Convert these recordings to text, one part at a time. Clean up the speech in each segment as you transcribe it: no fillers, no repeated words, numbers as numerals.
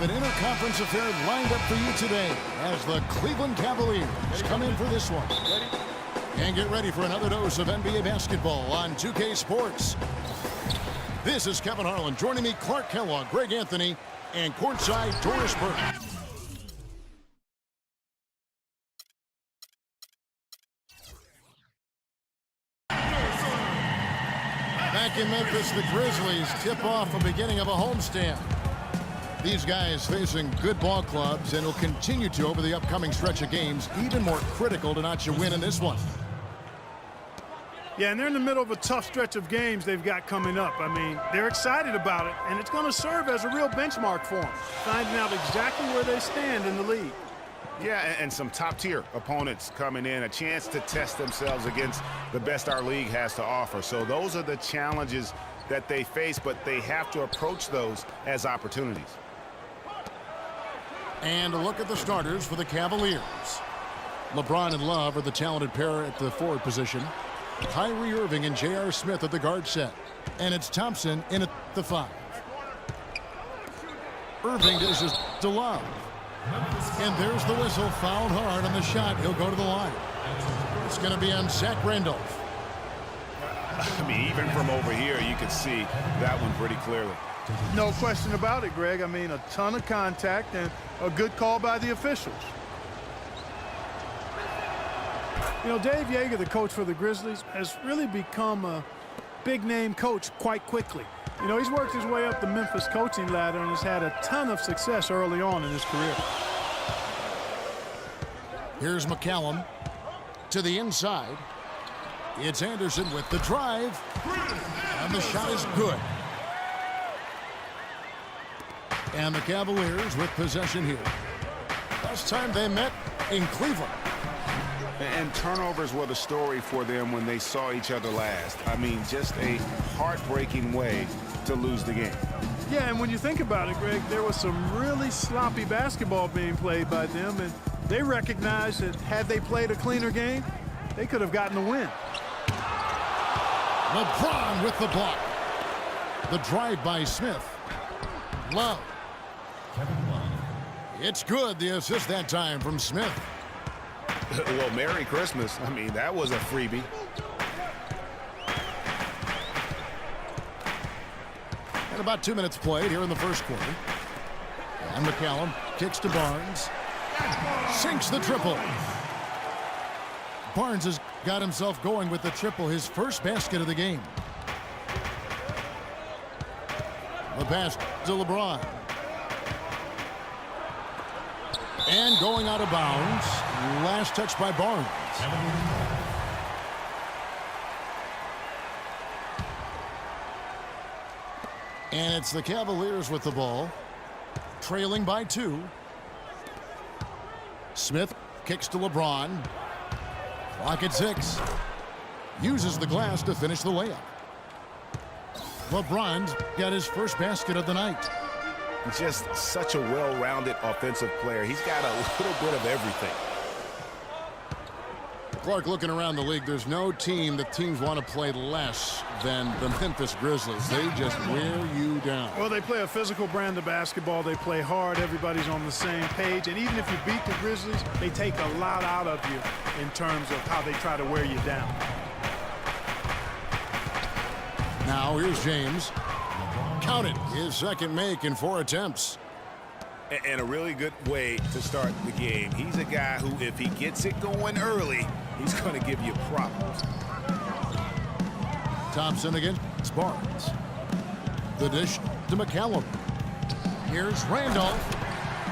have an interconference affair lined up for you today as the Cleveland Cavaliers come in for this one. And get ready for another dose of NBA basketball on 2K Sports. This is Kevin Harlan. Joining me, Clark Kellogg, Greg Anthony, and courtside Doris Burke. Back in Memphis, the Grizzlies tip off the beginning of a homestand. These guys facing good ball clubs and will continue to over the upcoming stretch of games. Even more critical to notch a win in this one. Yeah, and they're in the middle of a tough stretch of games they've got coming up. I mean, they're excited about it, and it's going to serve as a real benchmark for them, finding out exactly where they stand in the league. Yeah, and some top-tier opponents coming in, a chance to test themselves against the best our league has to offer. So those are the challenges that they face, but they have to approach those as opportunities. And a look at the starters for the Cavaliers. LeBron and Love are the talented pair at the forward position. Kyrie Irving and J.R. Smith at the guard set. And it's Thompson in at the 5. Irving dishes to Love. And there's the whistle, fouled hard on the shot. He'll go to the line. It's going to be on Zach Randolph. I mean, even from over here, you can see that one pretty clearly. No question about it, Greg. I mean, a ton of contact and a good call by the officials. You know, Dave Yeager, the coach for the Grizzlies, has really become a big-name coach quite quickly. You know, he's worked his way up the Memphis coaching ladder and has had a ton of success early on in his career. Here's McCallum to the inside. It's Anderson with the drive. And the shot is good. And the Cavaliers with possession here. Last time they met in Cleveland. And turnovers were the story for them when they saw each other last. I mean, just a heartbreaking way to lose the game. Yeah, and when you think about it, Greg, there was some really sloppy basketball being played by them, and they recognized that had they played a cleaner game, they could have gotten the win. LeBron with the block. The drive by Smith. Love. It's good, the assist that time from Smith. Well, Merry Christmas. I mean, that was a freebie. And about 2 minutes played here in the first quarter. And McCallum kicks to Barnes. Sinks the triple. Barnes has got himself going with the triple, his first basket of the game. The pass to LeBron. And going out of bounds. Last touch by Barnes. And it's the Cavaliers with the ball. Trailing by 2. Smith kicks to LeBron. Clock at 6. Uses the glass to finish the layup. LeBron's got his first basket of the night. Just such a well-rounded offensive player. He's got a little bit of everything. Clark, looking around the league, there's no team that teams want to play less than the Memphis Grizzlies. They just wear you down. Well, they play a physical brand of basketball. They play hard. Everybody's on the same page. And even if you beat the Grizzlies, they take a lot out of you in terms of how they try to wear you down. Now here's James. Counted his second make in 4 attempts. And a really good way to start the game. He's a guy who, if he gets it going early, he's going to give you problems. Thompson against Barnes. The dish to McCallum. Here's Randolph.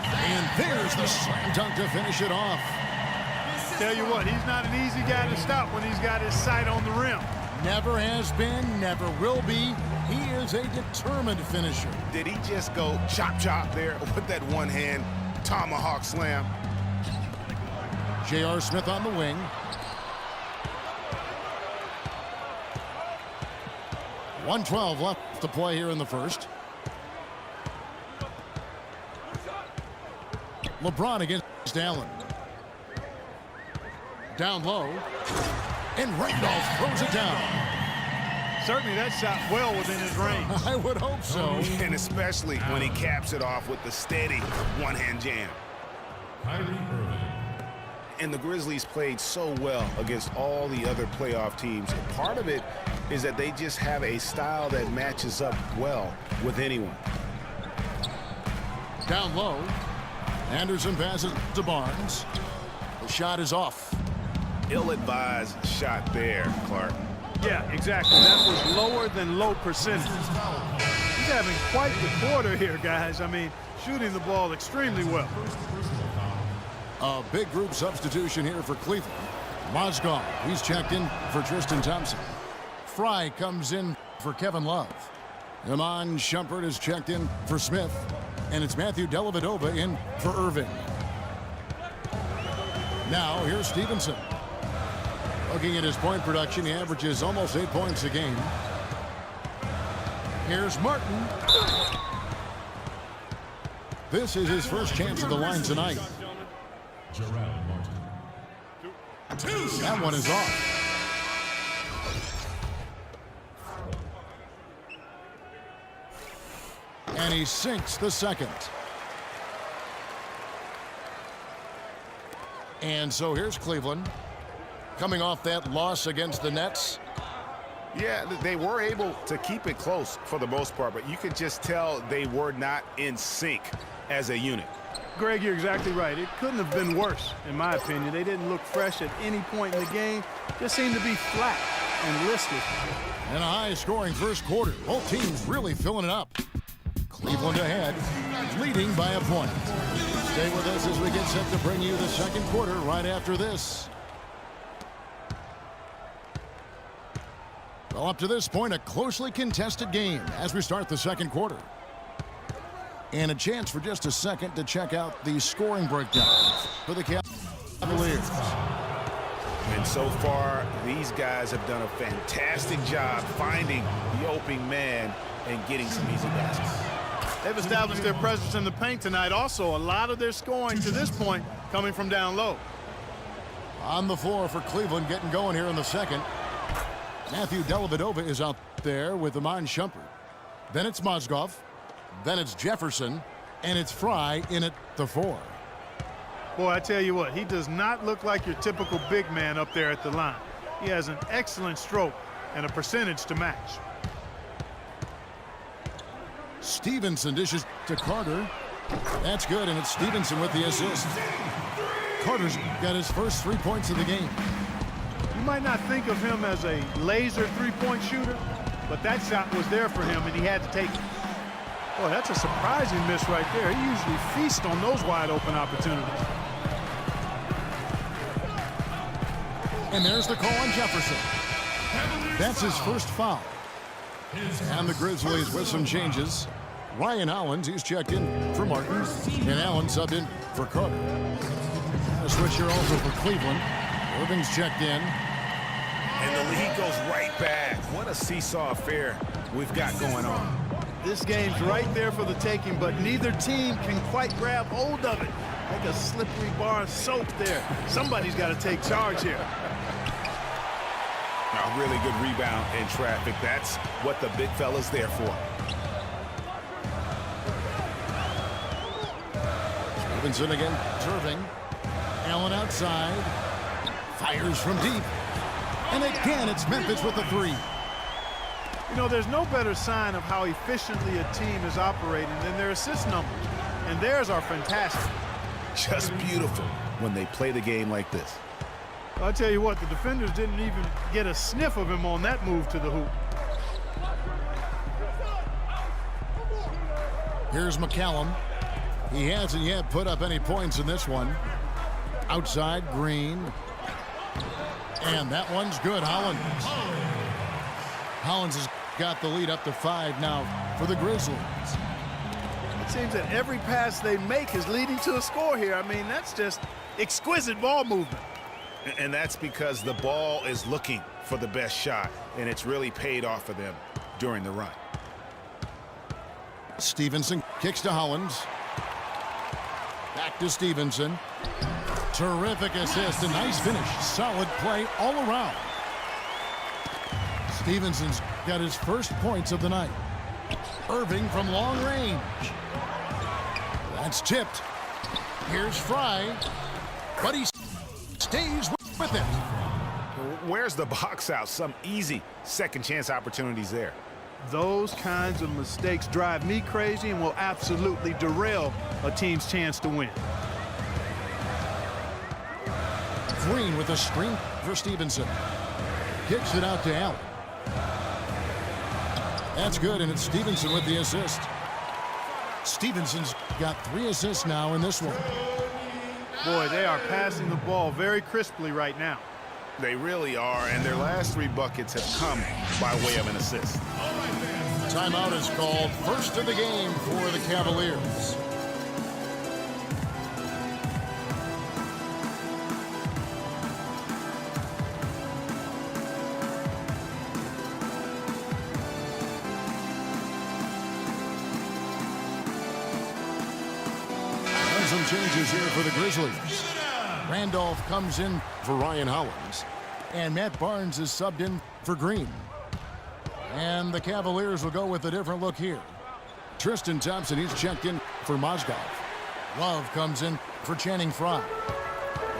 And there's the slam dunk to finish it off. Tell you what, he's not an easy guy to stop when he's got his sight on the rim. Never has been, never will be. He is a determined finisher. Did he just go chop there with that one-hand tomahawk slam? J.R. Smith on the wing. .112 left to play here in the first. LeBron against Allen. Down low. And Randolph throws it down. Certainly that shot well within his range. I would hope so. And especially when he caps it off with the steady one-hand jam. And the Grizzlies played so well against all the other playoff teams. And part of it is that they just have a style that matches up well with anyone. Down low. Anderson passes to Barnes. The shot is off. Ill-advised shot there, Clark. Yeah, exactly. That was lower than low percentage. He's having quite the quarter here, guys. I mean, shooting the ball extremely well. A big group substitution here for Cleveland. Mozgov, he's checked in for Tristan Thompson. Fry comes in for Kevin Love. Iman Shumpert is checked in for Smith. And it's Matthew Dellavedova in for Irving. Now, here's Stevenson. Looking at his point production, he averages almost 8 points a game. Here's Martin. This is his first chance at the line tonight. That one is off. And he sinks the second. And so here's Cleveland. Coming off that loss against the Nets. Yeah, they were able to keep it close for the most part, but you could just tell they were not in sync as a unit. Greg, you're exactly right. It couldn't have been worse, in my opinion. They didn't look fresh at any point in the game. Just seemed to be flat and listless. And a high-scoring first quarter. Both teams really filling it up. Cleveland ahead, leading by a point. Stay with us as we get set to bring you the second quarter right after this. Well, up to this point, a closely contested game as we start the second quarter. And a chance for just a second to check out the scoring breakdown for the Cavaliers. And so far, these guys have done a fantastic job finding the opening man and getting some easy baskets. They've established their presence in the paint tonight. Also, a lot of their scoring to this point coming from down low. On the floor for Cleveland, getting going here in the second. Matthew Dellavedova is out there with Iman Shumpert. Then it's Mozgov. Then it's Jefferson. And it's Fry in at the 4. Boy, I tell you what, he does not look like your typical big man up there at the line. He has an excellent stroke and a percentage to match. Stevenson dishes to Carter. That's good, and it's Stevenson with the assist. Carter's got his first 3 points of the game. You might not think of him as a laser three-point shooter, but that shot was there for him, and he had to take it. Boy, that's a surprising miss right there. He usually feasts on those wide-open opportunities. And there's the call on Jefferson. That's his first foul. And the Grizzlies with some changes. Ryan Hollins, he's checked in for Martin. And Allen subbed in for Carter. A switch here also for Cleveland. Irving's checked in. And the lead goes right back. What a seesaw affair we've got going on. This game's right there for the taking, but neither team can quite grab hold of it. Like a slippery bar of soap there. Somebody's got to take charge here. A really good rebound in traffic. That's what the big fella's there for. Stevenson again, Irving. Allen outside. Fires from deep. And again, it's Memphis with the 3. You know, there's no better sign of how efficiently a team is operating than their assist numbers. And theirs are fantastic. Just beautiful when they play the game like this. I'll tell you what, the defenders didn't even get a sniff of him on that move to the hoop. Here's McCallum. He hasn't yet put up any points in this one. Outside, Green. And that one's good, Hollins. Hollins has got the lead up to 5 now for the Grizzlies. It seems that every pass they make is leading to a score here. I mean, that's just exquisite ball movement. And that's because the ball is looking for the best shot, and it's really paid off for them during the run. Stevenson kicks to Hollins. Back to Stevenson. Terrific assist, a nice finish. Solid play all around. Stevenson's got his first points of the night. Irving from long range. That's tipped. Here's Fry, but he stays with it. Where's the box out? Some easy second chance opportunities there. Those kinds of mistakes drive me crazy and will absolutely derail a team's chance to win. Green with a screen for Stevenson. Kicks it out to Allen. That's good, and it's Stevenson with the assist. Stevenson's got 3 assists now in this one. Boy, they are passing the ball very crisply right now. They really are, and their last 3 buckets have come by way of an assist. Timeout is called, first of the game for the Cavaliers. And some changes here for the Grizzlies. Randolph comes in for Ryan Hollins, and Matt Barnes is subbed in for Green. And the Cavaliers will go with a different look here. Tristan Thompson, he's checked in for Mozgov. Love comes in for Channing Frye.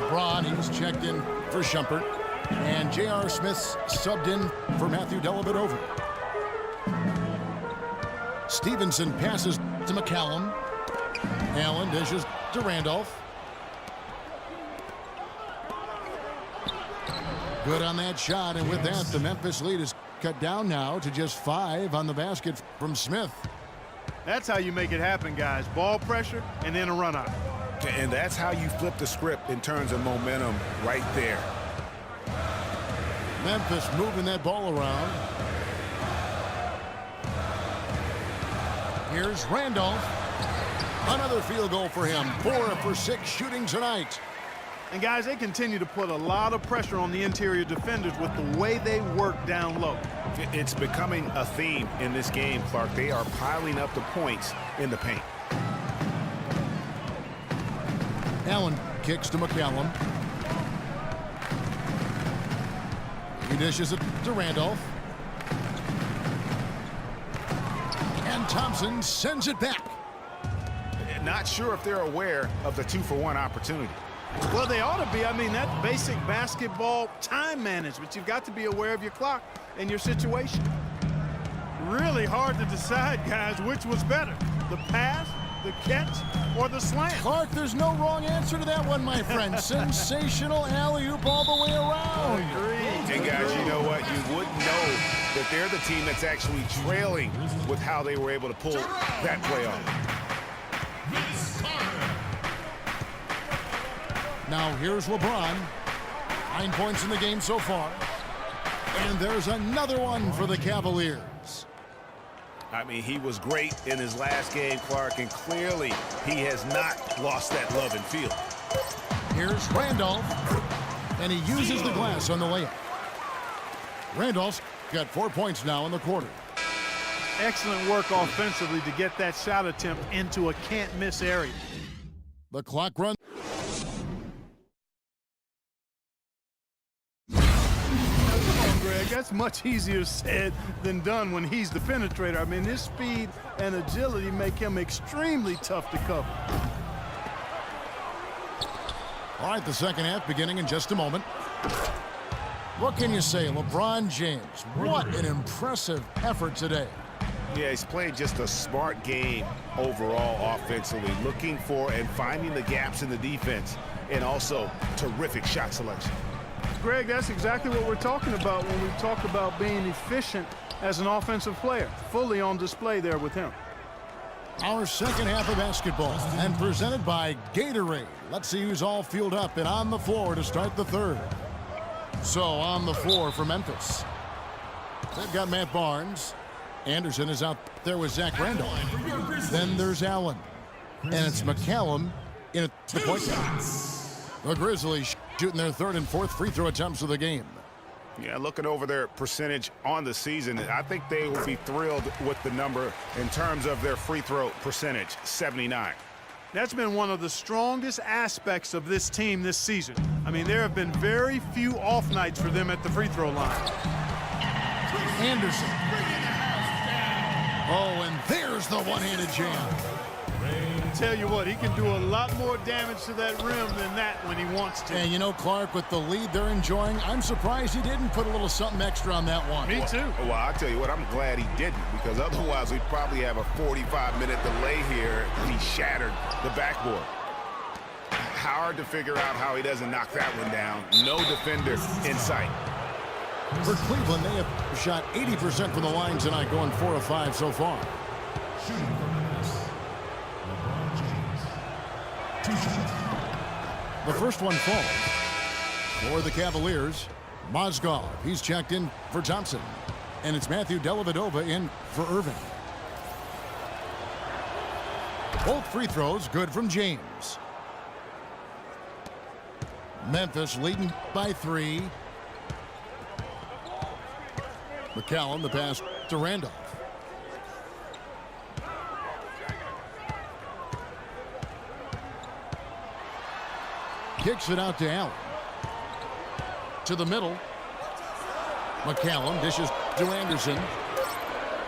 LeBron, he's checked in for Shumpert. And J.R. Smith's subbed in for Matthew Dellavedova. Stevenson passes to McCallum. Allen dishes to Randolph. Good on that shot, and with that, the Memphis lead is cut down now to just 5 on the basket from Smith. That's how you make it happen, guys. Ball pressure and then a run out. And that's how you flip the script in terms of momentum right there. Memphis moving that ball around. Here's Randolph. Another field goal for him. 4 for 6 shooting tonight. And guys, they continue to put a lot of pressure on the interior defenders with the way they work down low. It's becoming a theme in this game, Clark. They are piling up the points in the paint. Allen kicks to McCallum. He dishes it to Randolph. And Thompson sends it back. Not sure if they're aware of the 2-for-1 opportunity. Well, they ought to be. I mean, that's basic basketball time management. You've got to be aware of your clock and your situation. Really hard to decide, guys, which was better, the pass, the catch, or the slam. Clark, there's no wrong answer to that one, my friend. Sensational alley-oop all the way around. Agreed. And guys, you know what? You wouldn't know that they're the team that's actually trailing with how they were able to pull that play off. Now here's LeBron. 9 points in the game so far. And there's another one for the Cavaliers. I mean, he was great in his last game, Clark, and clearly he has not lost that love and feel. Here's Randolph. And he uses the glass on the layup. Randolph's got 4 points now in the quarter. Excellent work offensively to get that shot attempt into a can't-miss area. The clock runs. Greg, that's much easier said than done when he's the penetrator. I mean, his speed and agility make him extremely tough to cover. All right, the second half beginning in just a moment. What can you say, LeBron James? What an impressive effort today. Yeah, he's played just a smart game overall offensively, looking for and finding the gaps in the defense, and also terrific shot selection. Greg, that's exactly what we're talking about when we talk about being efficient as an offensive player. Fully on display there with him. Our second half of basketball, and presented by Gatorade. Let's see who's all fueled up and on the floor to start the third. So on the floor for Memphis, they've got Matt Barnes. Anderson is out there with Zach Randolph. Then there's Allen. And it's McCallum in at the point guard. The Grizzlies shooting their third and fourth free throw attempts of the game. Yeah, looking over their percentage on the season, I think they will be thrilled with the number in terms of their free throw percentage, 79. That's been one of the strongest aspects of this team this season. I mean, there have been very few off nights for them at the free throw line. Anderson. Oh, and there's the one-handed jam. Tell you what, he can do a lot more damage to that rim than that when he wants to. And you know, Clark, with the lead they're enjoying, I'm surprised he didn't put a little something extra on that one. Me too. Well, I'll tell you what, I'm glad he didn't, because otherwise we'd probably have a 45-minute delay here. He shattered the backboard. Hard to figure out how he doesn't knock that one down. No defender in sight. For Cleveland, they have shot 80% from the line tonight, going 4 of 5 so far. The first one falls for the Cavaliers. Mozgov, he's checked in for Thompson. And it's Matthew Dellavedova in for Irving. Both free throws good from James. Memphis leading by 3. McCallum, the pass to Randolph. Kicks it out to Allen. To the middle. McCallum dishes to Anderson.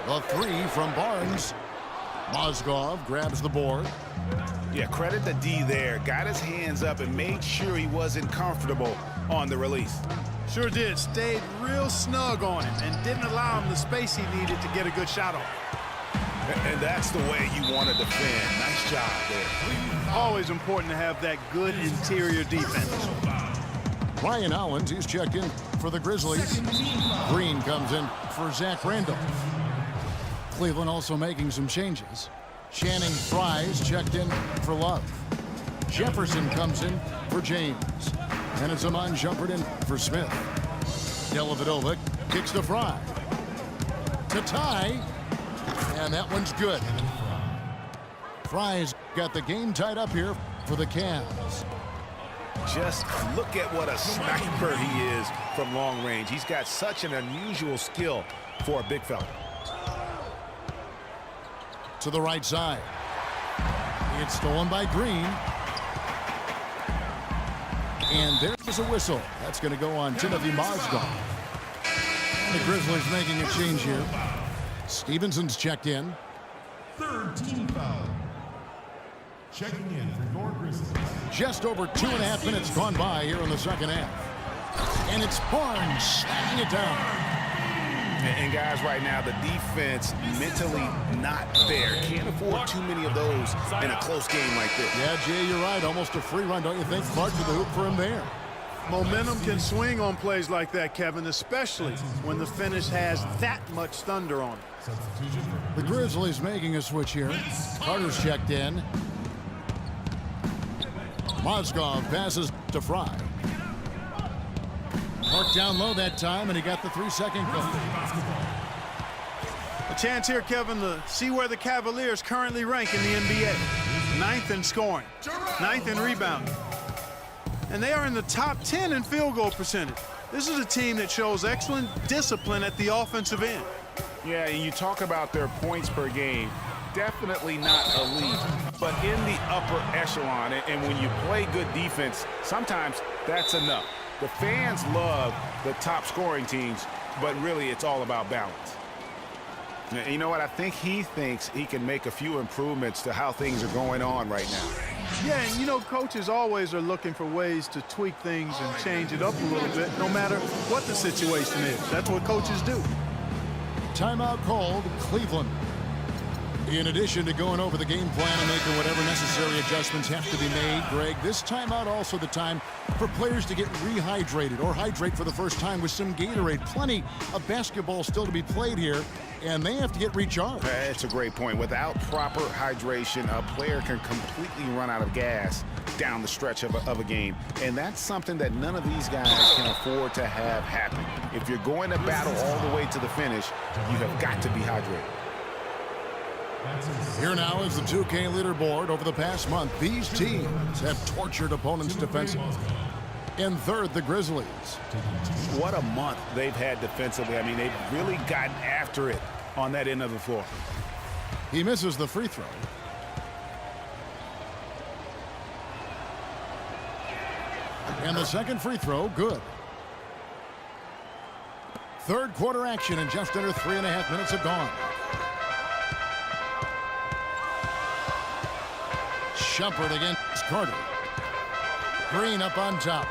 The 3 from Barnes. Mozgov grabs the board. Yeah, credit the D there. Got his hands up and made sure he wasn't comfortable on the release. Sure did. Stayed real snug on him and didn't allow him the space he needed to get a good shot off. And that's the way you want to defend. Nice job there. Always important to have that good interior defense. Ryan Owens, he's checked in for the Grizzlies. Green comes in for Zach Randolph. Cleveland also making some changes. Channing Fries checked in for Love. Jefferson comes in for James. And it's Amon Shumpert in for Smith. Dellavedova kicks the Fry. To tie. And that one's good. Fry's got the game tied up here for the Cavs. Just look at what a sniper he is from long range. He's got such an unusual skill for a big fella. To the right side. It's stolen by Green. And there's a whistle. That's going to go on Timothy Mozgov. The Grizzlies making a change here. Stevenson's checked in. Third team foul. Checking in for your Grizzlies. Just over 2.5 minutes gone by here in the second half. And it's Barnes slamming it down. And guys, right now, the defense mentally not there. Can't afford too many of those in a close game like this. Yeah, Jay, you're right. Almost a free run, don't you think? Clark to the hoop for him there. Momentum can swing on plays like that, Kevin, especially when the finish has that much thunder on it. The Grizzlies making a switch here. Carter's checked in. Mozgov passes to Fry. Marc down low that time, and he got the 3-second goal. A chance here, Kevin, to see where the Cavaliers currently rank in the NBA. 9th in scoring, 9th in rebounding. And they are in the top 10 in field goal percentage. This is a team that shows excellent discipline at the offensive end. Yeah, and you talk about their points per game. Definitely not elite, but in the upper echelon. And when you play good defense, sometimes that's enough. The fans love the top scoring teams, but really it's all about balance. Now, you know what? I think he thinks he can make a few improvements to how things are going on right now. Yeah, and you know, coaches always are looking for ways to tweak things and change it up a little bit, no matter what the situation is. That's what coaches do. Timeout called, Cleveland. In addition to going over the game plan and making whatever necessary adjustments have to be made, Greg, this timeout also the time for players to get rehydrated or hydrate for the first time with some Gatorade. Plenty of basketball still to be played here, and they have to get recharged. That's a great point. Without proper hydration, a player can completely run out of gas down the stretch of a game. And that's something that none of these guys can afford to have happen. If you're going to battle all the way to the finish, you have got to be hydrated. Here now is the 2K leaderboard. Over the past month, these teams have tortured opponents defensively. In third, the Grizzlies. What a month they've had defensively. I mean, they've really gotten after it on that end of the floor. He misses the free throw. And the second free throw, good. Third quarter action, and just under 3.5 minutes have gone. Shumpert against Carter. Green up on top.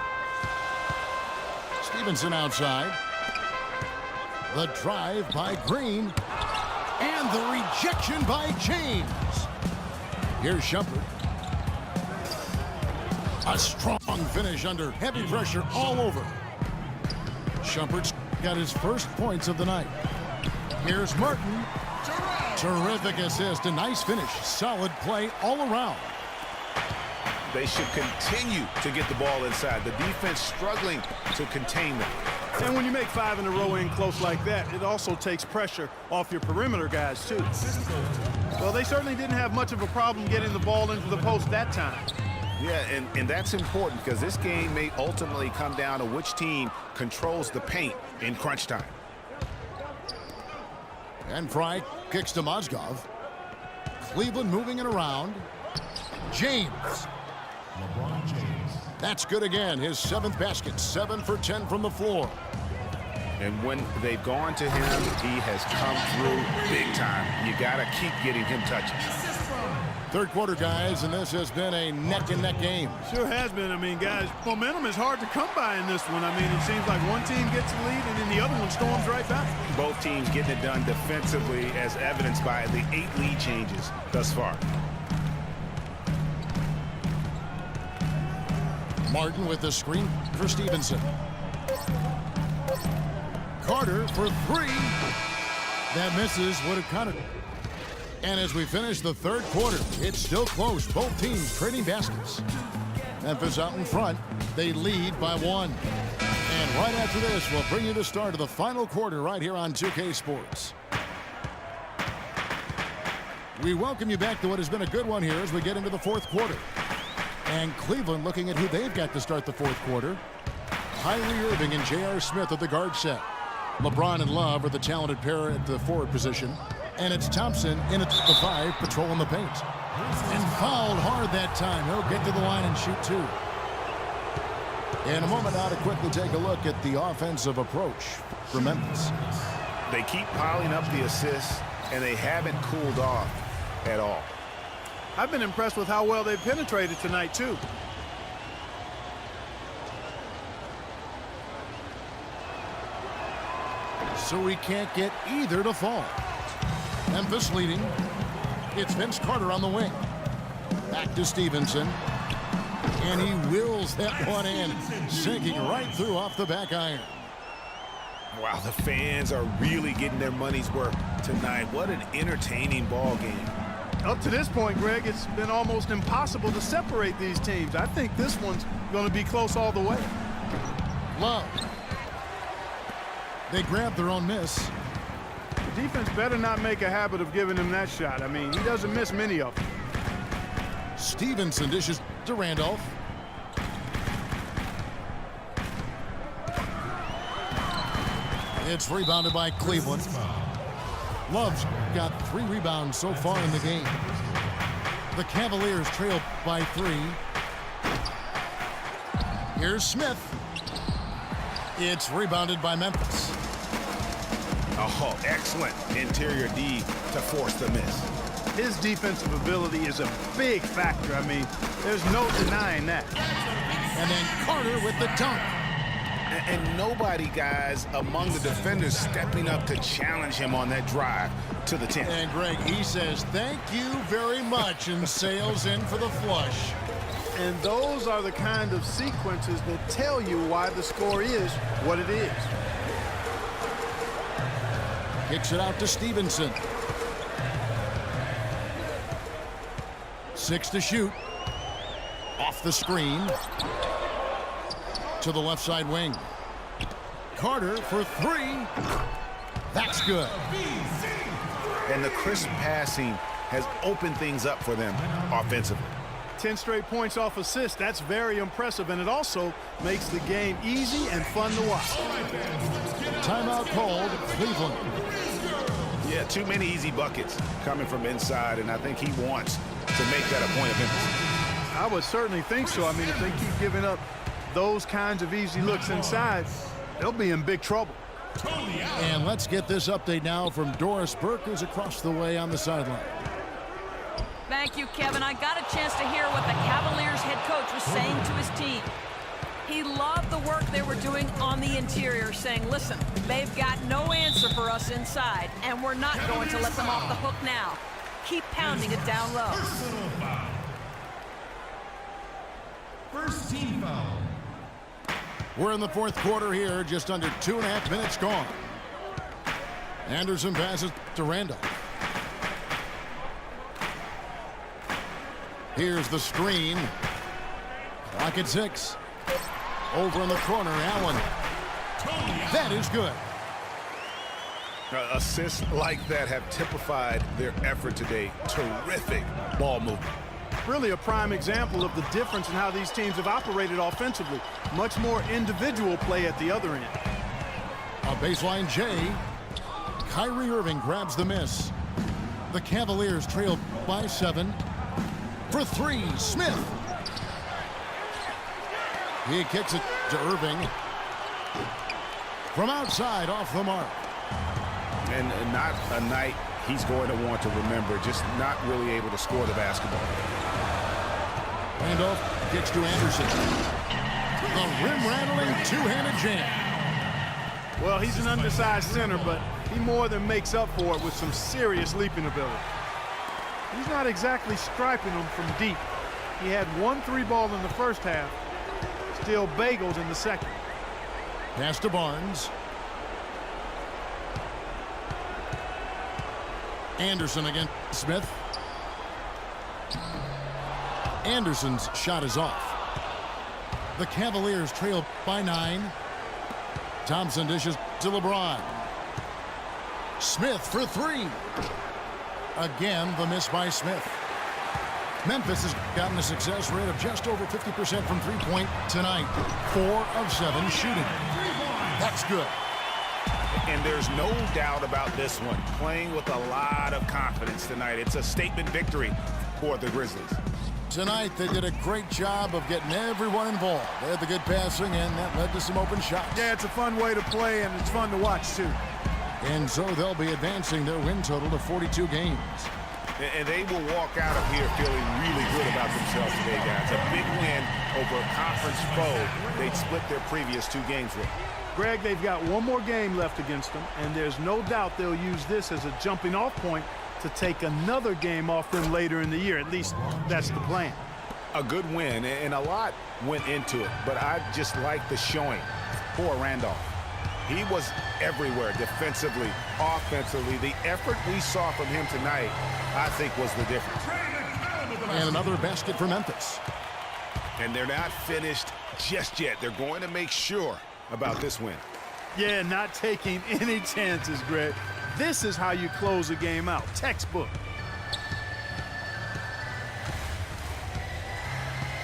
Stevenson outside. The drive by Green. And the rejection by James. Here's Shumpert. A strong finish under heavy pressure all over. Shumpert's got his first points of the night. Here's Martin. Terrific assist. A nice finish. Solid play all around. They should continue to get the ball inside. The defense struggling to contain them. And when you make 5 in a row in close like that, it also takes pressure off your perimeter guys, too. Well, they certainly didn't have much of a problem getting the ball into the post that time. Yeah, and that's important because this game may ultimately come down to which team controls the paint in crunch time. And Fry kicks to Mozgov. Cleveland moving it around. James. LeBron James. That's good again. His 7th basket. 7 for 10 from the floor. And when they've gone to him, he has come through big time. You got to keep getting him touches. Third quarter, guys, and this has been a neck-and-neck game. Sure has been. I mean, guys, momentum is hard to come by in this one. I mean, it seems like one team gets the lead and then the other one storms right back. Both teams getting it done defensively, as evidenced by the 8 lead changes thus far. Martin with the screen for Stevenson. Carter for 3. That misses. Would have counted. And as we finish the third quarter, it's still close. Both teams trading baskets. Memphis out in front. They lead by 1. And right after this, we'll bring you the start of the final quarter right here on 2K Sports. We welcome you back to what has been a good one here as we get into the fourth quarter. And Cleveland looking at who they've got to start the fourth quarter. Kyrie Irving and J.R. Smith at the guard set. LeBron and Love are the talented pair at the forward position. And it's Thompson in at the 5, patrolling the paint. And fouled hard that time. He'll get to the line and shoot 2. In a moment now to quickly take a look at the offensive approach for Memphis. They keep piling up the assists, and they haven't cooled off at all. I've been impressed with how well they've penetrated tonight, too. So we can't get either to fall. Memphis leading. It's Vince Carter on the wing. Back to Stevenson. And he wills that one in, sinking right through off the back iron. Wow, the fans are really getting their money's worth tonight. What an entertaining ball game. Up to this point, Greg, it's been almost impossible to separate these teams. I think this one's going to be close all the way. Love. They grab their own miss. The defense better not make a habit of giving him that shot. I mean, he doesn't miss many of them. Stevenson dishes to Randolph. It's rebounded by Cleveland. Love's got 3 rebounds so far in the game. The Cavaliers trail by 3. Here's Smith. It's rebounded by Memphis. Oh, excellent interior D to force the miss. His defensive ability is a big factor. I mean, there's no denying that. And then Carter with the dunk. And nobody, guys, among the defenders stepping up to challenge him on that drive to the 10. And Greg, he says, thank you very much, and sails in for the flush. And those are the kind of sequences that tell you why the score is what it is. Kicks it out to Stevenson. 6 to shoot. Off the screen. To the left side wing. Carter for 3. That's good. And the crisp passing has opened things up for them offensively. 10 straight points off assists. That's very impressive, and it also makes the game easy and fun to watch. Timeout called, Cleveland. Yeah, too many easy buckets coming from inside, and I think he wants to make that a point of emphasis. I would certainly think so. I mean, if they keep giving up those kinds of easy looks inside, they'll be in big trouble. And let's get this update now from Doris Burke, who's across the way on the sideline. Thank you, Kevin. I got a chance to hear what the Cavaliers head coach was saying to his team. He loved the work they were doing on the interior, saying, listen, they've got no answer for us inside, and we're not going to let them off the hook now. Keep pounding it down low. First team foul. We're in the fourth quarter here, just under 2.5 minutes gone. Anderson passes to Randolph. Here's the screen. Clock at 6. Over in the corner, Allen. That is good. Assists like that have typified their effort today. Terrific ball movement. Really a prime example of the difference in how these teams have operated offensively. Much more individual play at the other end. A baseline J. Kyrie Irving grabs the miss. The Cavaliers trail by 7. For 3, Smith. He kicks it to Irving. From outside, off the mark. And not a night he's going to want to remember, just not really able to score the basketball. Randolph gets to Anderson. The rim-rattling two-handed jam. Well, he's an undersized center, but he more than makes up for it with some serious leaping ability. He's not exactly striping them from deep. He had 1 3-ball in the first half. Still bagels in the second. Pass to Barnes. Anderson against Smith. Anderson's shot is off. The Cavaliers trail by 9. Thompson dishes to LeBron. Smith for 3. Again, the miss by Smith. Memphis has gotten a success rate of just over 50% from three-point tonight. 4 of 7 shooting. That's good. And there's no doubt about this one. Playing with a lot of confidence tonight. It's a statement victory for the Grizzlies. Tonight, they did a great job of getting everyone involved. They had the good passing, and that led to some open shots. Yeah, it's a fun way to play, and it's fun to watch, too. And so they'll be advancing their win total to 42 games. And they will walk out of here feeling really good about themselves today, guys. A big win over a conference foe they'd split their previous 2 games with. Greg, they've got one more game left against them, and there's no doubt they'll use this as a jumping-off point to take another game off them later in the year. At least that's the plan. A good win, and a lot went into it, but I just like the showing for Randolph. He was everywhere defensively, offensively. The effort we saw from him tonight, I think, was the difference. And another basket for Memphis. And they're not finished just yet. They're going to make sure about this win. Yeah, not taking any chances, Greg. This is how you close a game out. Textbook.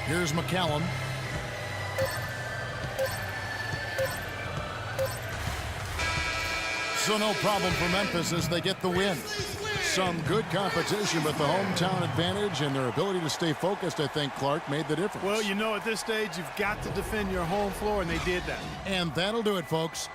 Here's McCallum. So no problem for Memphis as they get the win. Some good competition, but the hometown advantage and their ability to stay focused, I think, Clark, made the difference. Well, you know, at this stage, you've got to defend your home floor, and they did that. And that'll do it, folks.